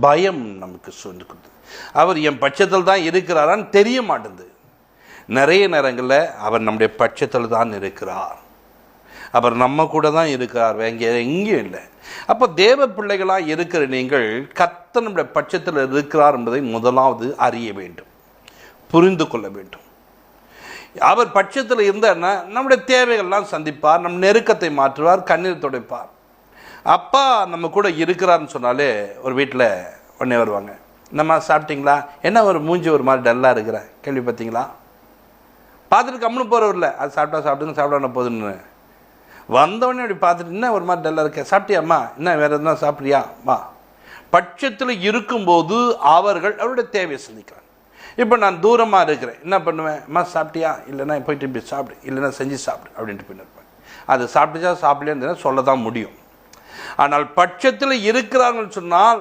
பயம் நமக்கு சொல்லி கொடுத்து, அவர் என் பட்சத்தில் தான் இருக்கிறாரான்னு தெரிய மாட்டேங்குது. நிறைய நேரங்களில் அவர் நம்முடைய பட்சத்தில் தான் இருக்கிறார், அவர் நம்ம கூட தான் இருக்கிறார், எங்கேயும் இல்லை. அப்போ தேவ பிள்ளைகளாக இருக்கிற நீங்கள் கர்த்தர் நம்முடைய பட்சத்தில் இருக்கிறார் என்பதை முதலாவது அறிய வேண்டும், புரிந்து கொள்ள வேண்டும். அவர் பட்சத்தில் இருந்தார்னா நம்முடைய தேவைகள்லாம் சந்திப்பார், நம் நெருக்கத்தை மாற்றுவார், கண்ணீர் துடைப்பார். அப்பா நம்ம கூட இருக்கிறார்னு சொன்னாலே ஒரு வீட்டில் உடனே வருவாங்க, என்னம்மா சாப்பிட்டீங்களா, என்ன ஒரு மூஞ்சி ஒரு மாதிரி டல்லாக இருக்கிற, கேள்வி பார்த்தீங்களா? பார்த்துட்டு கம்முன்னு போகிறவர் இல்லை, அது சாப்பிட்டா சாப்பிட்டுங்க, சாப்பிடணும் போதுன்னு வந்தவொடனே அப்படி பார்த்துட்டு என்ன ஒரு மாதிரி டல்லாக இருக்க, சாப்பிட்டியாம்மா, என்ன வேறு எதுனா சாப்பிட்றியா வா. பட்சத்தில் இருக்கும்போது அவர்கள் அவருடைய தேவையை சந்திக்கிறாங்க. இப்போ நான் தூரமாக இருக்கிறேன், என்ன பண்ணுவேன், அம்மா சாப்பிட்டியா, இல்லைன்னா போயிட்டு இப்படி சாப்பிடு, இல்லைன்னா செஞ்சு சாப்பிடு அப்படின்ட்டு பின்னிருப்பேன். அது சாப்பிட்டுச்சா சாப்பிடலைன்னு சொல்ல தான் முடியும். ஆனால் பட்சத்தில் இருக்கிறாங்கன்னு சொன்னால்